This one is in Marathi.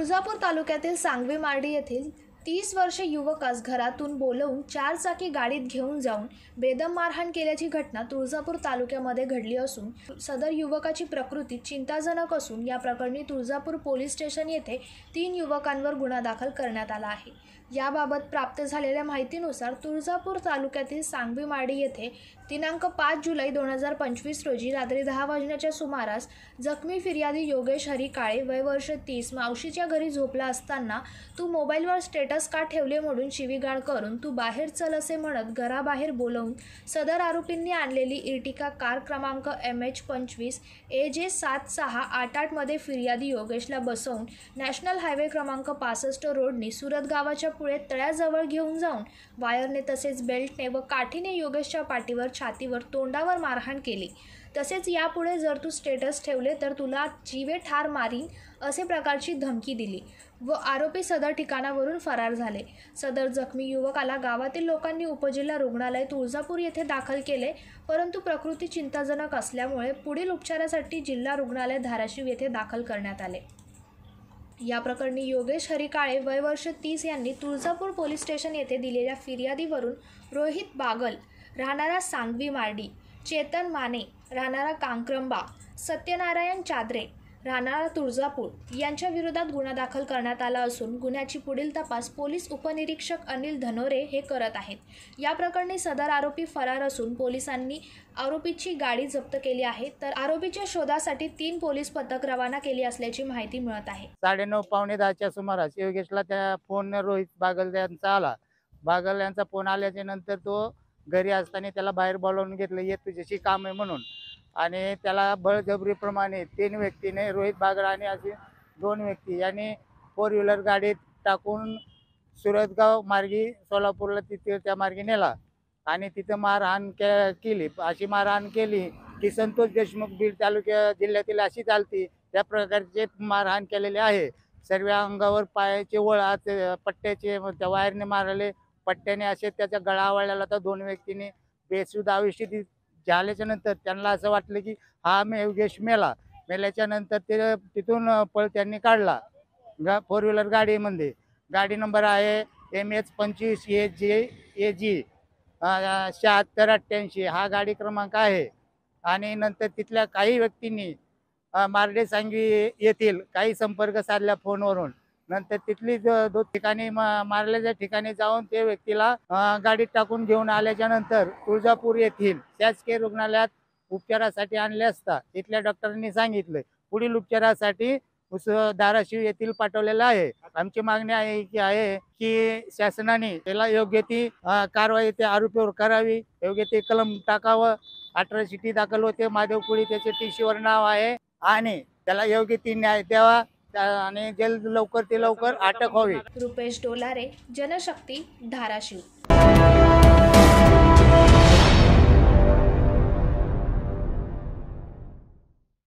तुळजापूर तालुक्यातील सांगवी मार्डी येथील 30 वर्षीय युवकास घरातून बोलवून 4 चाकी गाडीत घेऊन जाऊन बेदम मारहाण केल्याची घटना तुळजापूर तालुक्यामध्ये घडली असून सदर युवकाची प्रकृती चिंताजनक असून या प्रकरणी तुळजापूर पोलीस स्टेशन येथे 3 युवकांवर गुन्हा दाखल करण्यात आला आहे। याबाबत प्राप्त झालेल्या माहितीनुसार तुळजापूर तालुक्यातील सांगवी मार्डी येथे दिनांक 5 जुलै 2025 रोजी रात्री 10 वाजण्याच्या सुमारास जखमी फिर्यादी योगेश हरी काळे वय वर्ष 30 मावशीच्या घरी झोपला असताना तू मोबाईलवर स्टेटस का ठेवले म्हणून शिवीगाळ करून तू बाहेर चल असे म्हणत घराबाहेर बोलवून सदर आरोपींनी आणलेली इर्टिका कार क्रमांक MH25 AJ 7688 मध्ये फिर्यादी योगेशला बसवून नॅशनल हायवे क्रमांक 65 रोडनी सुरत गावाच्या पुढे तळ्याजवळ घेऊन जाऊन वायरने तसेच बेल्टने व काठीने योगेशच्या पाठीवर छातीवर तोंडावर मारहाण केली। तसेच यापुढे जर तू स्टेटस ठेवले तर तुला जीवे ठार मारीन असे प्रकारची धमकी दिली व आरोपी सदर ठिकाणावरून फरार झाले। सदर जखमी युवकाला गावातील लोकांनी उपजिल्हा रुग्णालय तुळजापूर येथे दाखल केले, परंतु प्रकृती चिंताजनक असल्यामुळे पुढील उपचारासाठी जिल्हा रुग्णालय धाराशिव येथे दाखल करण्यात आले। या प्रकरणी योगेश हरी काळे वय वर्ष 30 यांनी तुळजापूर पोलीस स्टेशन येथे दिलेल्या फिर्यादीवरून रोहित बागल राहणारा सांगवी मार्डी, चेतन माने राहणारा कांक्रंबा, सत्यनारायण चादरे राहणारा तुळजापूर यांच्या विरोधात गुन्हा दाखल करण्यात आला असून गुन्ह्याची पुढील तपास पोलीस उपनिरीक्षक अनिल धनोरे हे करत आहेत। या प्रकरणी सदर आरोपी फरार असून पोलिसांनी आरोपीची गाडी जप्त केली आहे, तर आरोपीच्या शोधासाठी 3 पोलीस पथक रवाना केली असल्याची माहिती मिळत आहे। 9:30 पावणे 10च्या सुमारास योगेशला त्या फोन रोहित बागल यांचा आला। बागल यांचा फोन आल्याच्या नंतर तो घरी असताना त्याला बाहेर बोलावून घेतलं, ये तुझ्याशी काम आहे म्हणून, आणि त्याला बळजबरीप्रमाणे 3 व्यक्तीने रोहित बागल आणि असे 2 व्यक्ती यांनी 4 व्हीलर गाडीत टाकून सुरतगाव मार्गी सोलापूरला तिथे त्या मार्गी नेला आणि तिथं मारहाण केली। अशी मारहाण केली की संतोष देशमुख बीड तालुक्या जिल्ह्यातील अशी चालती त्या प्रकारचे मारहाण केलेले आहे। सर्व अंगावर पायाचे वळात पट्ट्याचे त्या वायरने मारले, पट्ट्याने असे त्याचा गळा आवळलेला होता। 2 व्यक्तींनी बेशुद्ध अवस्थेत झाल्याच्या नंतर त्यांना असं वाटलं की हा योगेश मेल्याच्या नंतर ते तिथून पळ त्यांनी काढला 4 व्हीलर गाडीमध्ये। गाडी नंबर आहे MH25 AG 7688 हा गाडी क्रमांक आहे। आणि नंतर तिथल्या काही व्यक्तींनी मार्डे सांगवी येथील काही संपर्क साधला फोनवरून। नंतर तिथली 2 ठिकाणी मारल्याच्या ठिकाणी जाऊन ते व्यक्तीला गाडीत टाकून घेऊन आल्याच्या नंतर तुळजापूर येथील शासकीय रुग्णालयात उपचारासाठी आणले असता तिथल्या डॉक्टरांनी सांगितलं पुढील उपचारासाठी धाराशिव येथील पाठवलेलं आहे। आमची मागणी आहे की शासनाने त्याला योग्य ती कारवाई त्या आरोपीवर करावी, योग्य ते कलम टाकावं। 18 दाखल होते, माधव कुळी त्याचे TC वर नाव आहे आणि त्याला योग्य ती न्याय द्यावा आणि जलद लवकर अटक व्हावी। रुपेश डोलारे, जनशक्ती, धाराशिव।